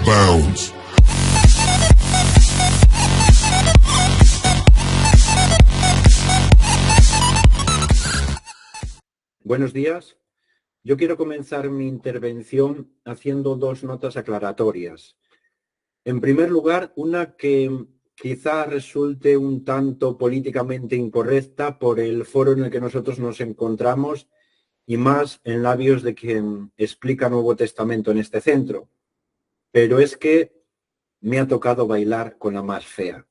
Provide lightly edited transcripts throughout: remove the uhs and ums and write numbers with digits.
bounds. Buenos días. Yo quiero comenzar mi intervención haciendo dos notas aclaratorias. En primer lugar, una que quizá resulte un tanto políticamente incorrecta por el foro en el que nosotros nos encontramos y más en labios de quien explica Nuevo Testamento en este centro. Pero es que me ha tocado bailar con la más fea.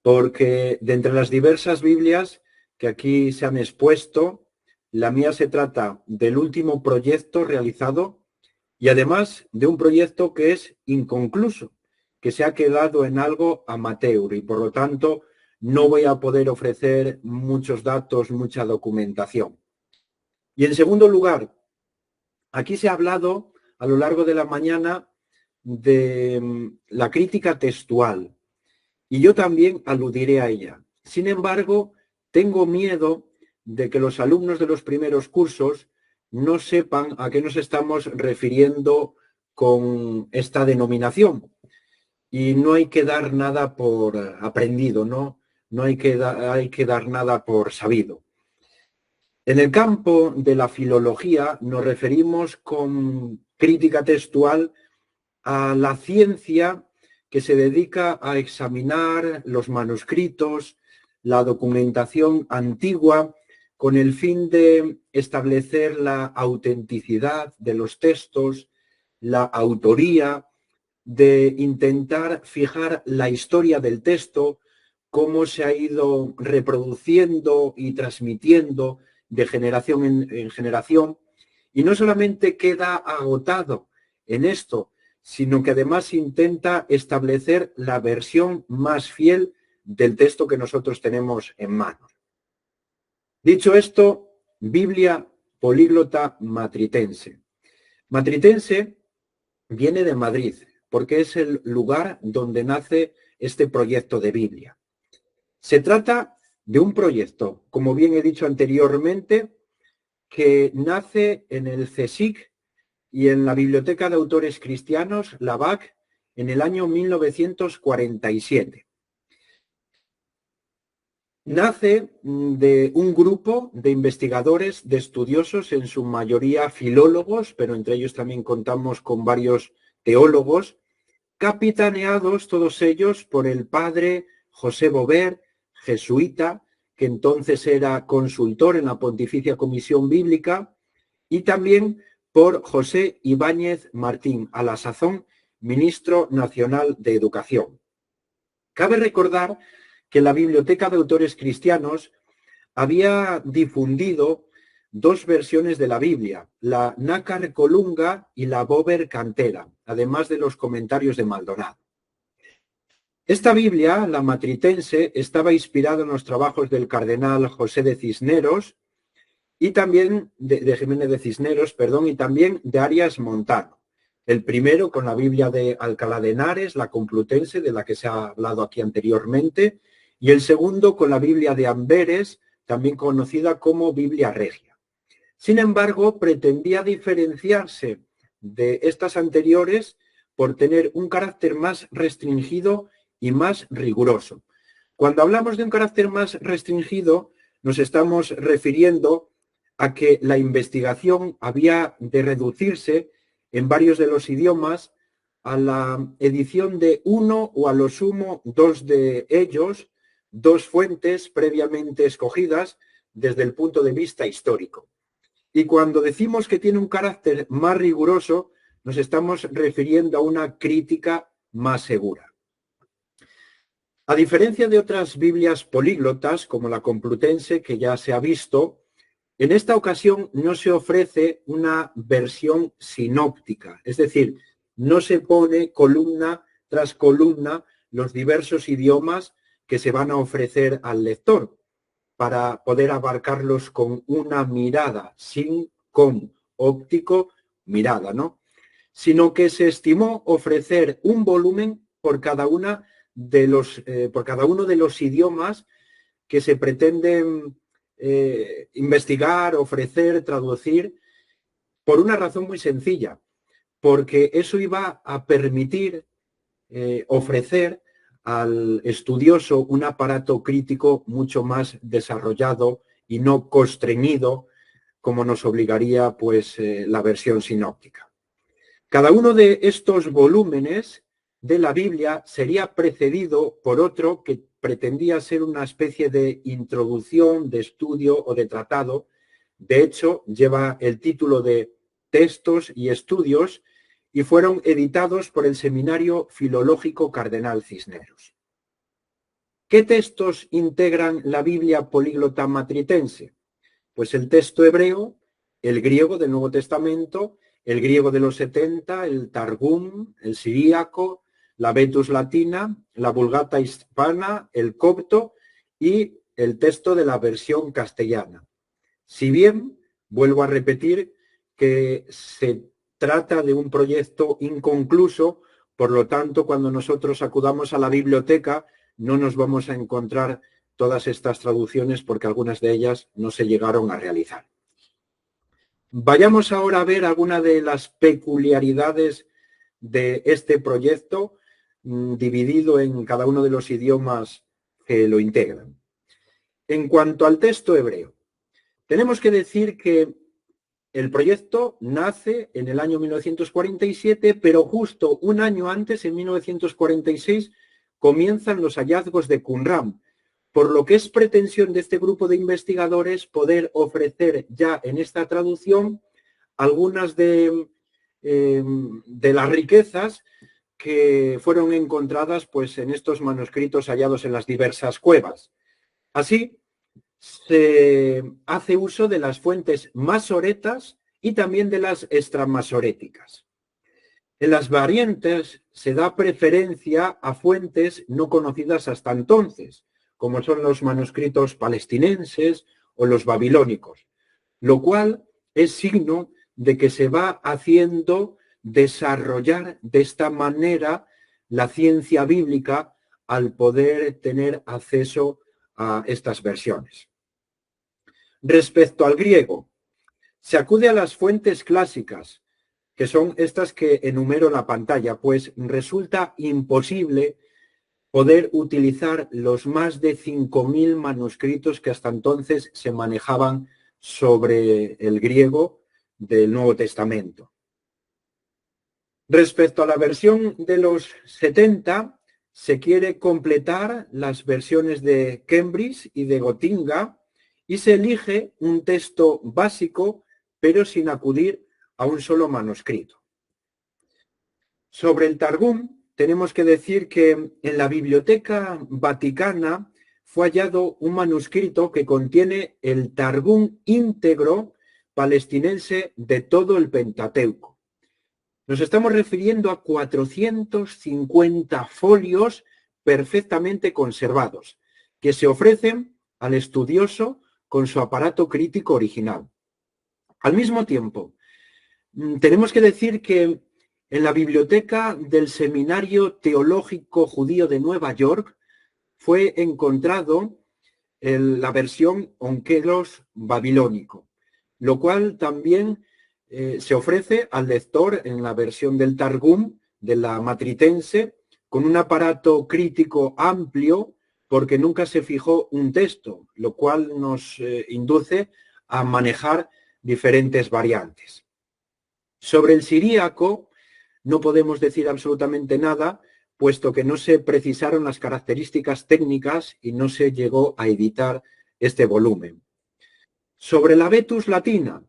Porque de entre las diversas Biblias que aquí se han expuesto, la mía se trata del último proyecto realizado y además de un proyecto que es inconcluso, que se ha quedado en algo amateur y por lo tanto no voy a poder ofrecer muchos datos, mucha documentación. Y en segundo lugar, aquí se ha hablado a lo largo de la mañana de la crítica textual y yo también aludiré a ella. Sin embargo, tengo miedo de que los alumnos de los primeros cursos no sepan a qué nos estamos refiriendo con esta denominación. Y no hay que dar nada por aprendido, ¿no? No hay que dar nada por sabido. En el campo de la filología nos referimos con crítica textual a la ciencia que se dedica a examinar los manuscritos, la documentación antigua, con el fin de establecer la autenticidad de los textos, la autoría, de intentar fijar la historia del texto, cómo se ha ido reproduciendo y transmitiendo de generación en generación, y no solamente queda agotado en esto, sino que además intenta establecer la versión más fiel del texto que nosotros tenemos en manos. Dicho esto, Biblia políglota matritense. Matritense viene de Madrid, porque es el lugar donde nace este proyecto de Biblia. Se trata de un proyecto, como bien he dicho anteriormente, que nace en el CSIC y en la Biblioteca de Autores Cristianos, la BAC, en el año 1947. Nace de un grupo de investigadores, de estudiosos, en su mayoría filólogos, pero entre ellos también contamos con varios teólogos, capitaneados todos ellos por el padre José Bover, jesuita, que entonces era consultor en la Pontificia Comisión Bíblica, y también por José Ibáñez Martín, a la sazón ministro nacional de Educación. Cabe recordar que la Biblioteca de Autores Cristianos había difundido dos versiones de la Biblia, la Nácar Colunga y la Bover Cantera, además de los comentarios de Maldonado. Esta Biblia, la matritense, estaba inspirada en los trabajos del cardenal José de Cisneros y también de Jiménez de Cisneros, perdón, y también de Arias Montano. El primero con la Biblia de Alcalá de Henares, la Complutense, de la que se ha hablado aquí anteriormente, y el segundo con la Biblia de Amberes, también conocida como Biblia Regia. Sin embargo, pretendía diferenciarse de estas anteriores por tener un carácter más restringido y más riguroso. Cuando hablamos de un carácter más restringido, nos estamos refiriendo a que la investigación había de reducirse en varios de los idiomas a la edición de uno o a lo sumo dos de ellos, dos fuentes previamente escogidas desde el punto de vista histórico. Y cuando decimos que tiene un carácter más riguroso, nos estamos refiriendo a una crítica más segura. A diferencia de otras Biblias políglotas, como la Complutense, que ya se ha visto, en esta ocasión no se ofrece una versión sinóptica, es decir, no se pone columna tras columna los diversos idiomas que se van a ofrecer al lector para poder abarcarlos con una mirada, con óptico, mirada, ¿no? Sino que se estimó ofrecer un volumen por cada uno de los idiomas que se pretenden investigar, ofrecer, traducir, por una razón muy sencilla, porque eso iba a permitir ofrecer al estudioso un aparato crítico mucho más desarrollado y no constreñido como nos obligaría pues la versión sinóptica. Cada uno de estos volúmenes de la Biblia sería precedido por otro que pretendía ser una especie de introducción, de estudio o de tratado. De hecho, lleva el título de Textos y Estudios y fueron editados por el Seminario Filológico Cardenal Cisneros. ¿Qué textos integran la Biblia políglota matritense? Pues el texto hebreo, el griego del Nuevo Testamento, el griego de los 70, el Targum, el siríaco, la Vetus latina, la Vulgata hispana, el copto y el texto de la versión castellana. Si bien, vuelvo a repetir, que se trata de un proyecto inconcluso, por lo tanto, cuando nosotros acudamos a la biblioteca, no nos vamos a encontrar todas estas traducciones porque algunas de ellas no se llegaron a realizar. Vayamos ahora a ver algunas de las peculiaridades de este proyecto, dividido en cada uno de los idiomas que lo integran. En cuanto al texto hebreo, tenemos que decir que el proyecto nace en el año 1947, pero justo un año antes, en 1946, comienzan los hallazgos de Qumran, por lo que es pretensión de este grupo de investigadores poder ofrecer ya en esta traducción algunas de las riquezas que fueron encontradas pues, en estos manuscritos hallados en las diversas cuevas. Así, se hace uso de las fuentes masoretas y también de las extramasoréticas. En las variantes se da preferencia a fuentes no conocidas hasta entonces, como son los manuscritos palestinenses o los babilónicos, lo cual es signo de que se va haciendo desarrollar de esta manera la ciencia bíblica al poder tener acceso a estas versiones. Respecto al griego, se acude a las fuentes clásicas, que son estas que enumero en la pantalla, pues resulta imposible poder utilizar los más de 5.000 manuscritos que hasta entonces se manejaban sobre el griego del Nuevo Testamento. Respecto a la versión de los 70, se quiere completar las versiones de Cambridge y de Gotinga y se elige un texto básico, pero sin acudir a un solo manuscrito. Sobre el Targum, tenemos que decir que en la Biblioteca Vaticana fue hallado un manuscrito que contiene el Targum íntegro palestinense de todo el Pentateuco. Nos estamos refiriendo a 450 folios perfectamente conservados, que se ofrecen al estudioso con su aparato crítico original. Al mismo tiempo, tenemos que decir que en la biblioteca del Seminario Teológico Judío de Nueva York fue encontrado la versión Onkelos babilónico, lo cual también se ofrece al lector en la versión del Targum de la matritense con un aparato crítico amplio porque nunca se fijó un texto, lo cual nos induce a manejar diferentes variantes. Sobre el siríaco no podemos decir absolutamente nada, puesto que no se precisaron las características técnicas y no se llegó a editar este volumen. Sobre la Vetus latina,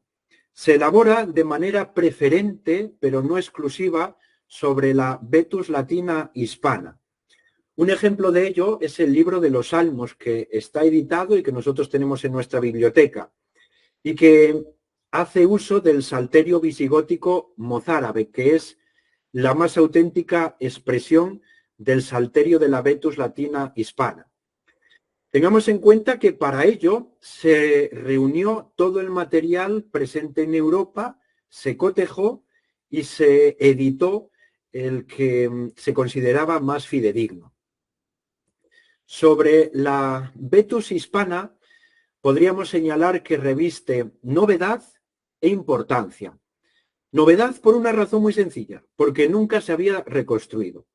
se elabora de manera preferente, pero no exclusiva, sobre la Vetus latina hispana. Un ejemplo de ello es el libro de los Salmos, que está editado y que nosotros tenemos en nuestra biblioteca, y que hace uso del salterio visigótico mozárabe, que es la más auténtica expresión del salterio de la Vetus latina hispana. Tengamos en cuenta que para ello se reunió todo el material presente en Europa, se cotejó y se editó el que se consideraba más fidedigno. Sobre la Vetus hispana, podríamos señalar que reviste novedad e importancia. Novedad por una razón muy sencilla, porque nunca se había reconstruido.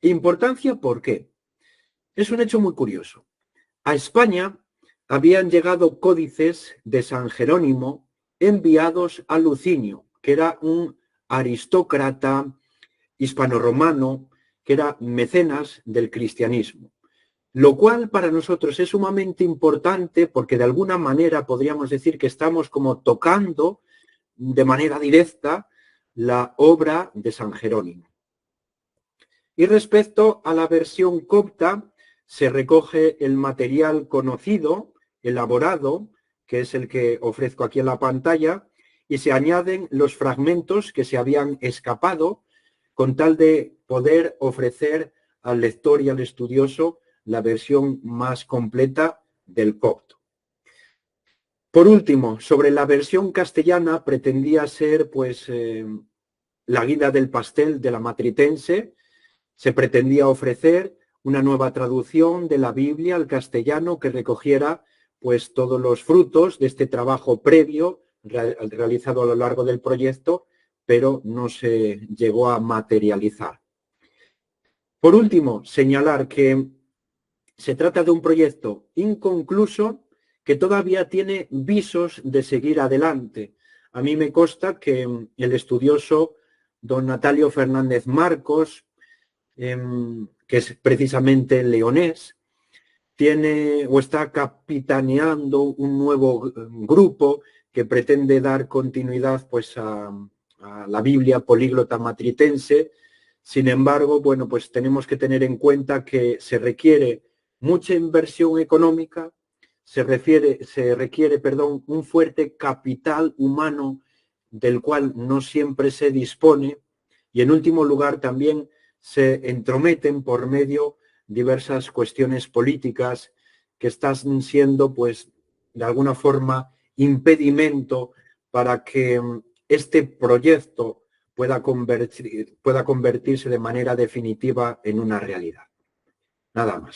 Importancia, ¿por qué? Es un hecho muy curioso. A España habían llegado códices de San Jerónimo enviados a Lucinio, que era un aristócrata hispanorromano, que era mecenas del cristianismo. Lo cual para nosotros es sumamente importante porque de alguna manera podríamos decir que estamos como tocando de manera directa la obra de San Jerónimo. Y respecto a la versión copta, se recoge el material conocido, elaborado, que es el que ofrezco aquí en la pantalla, y se añaden los fragmentos que se habían escapado con tal de poder ofrecer al lector y al estudioso la versión más completa del copto. Por último, sobre la versión castellana pretendía ser pues la guinda del pastel de la matritense. Se pretendía ofrecer una nueva traducción de la Biblia al castellano que recogiera pues todos los frutos de este trabajo previo realizado a lo largo del proyecto, pero no se llegó a materializar. Por último, señalar que se trata de un proyecto inconcluso que todavía tiene visos de seguir adelante. A mí me consta que el estudioso don Natalio Fernández Marcos, que es precisamente leonés, tiene o está capitaneando un nuevo grupo que pretende dar continuidad pues a la Biblia políglota matritense. Sin embargo, bueno, pues tenemos que tener en cuenta que se requiere mucha inversión económica, se requiere, un fuerte capital humano del cual no siempre se dispone, y en último lugar también se entrometen por medio diversas cuestiones políticas que están siendo, pues, de alguna forma, impedimento para que este proyecto pueda convertirse de manera definitiva en una realidad. Nada más.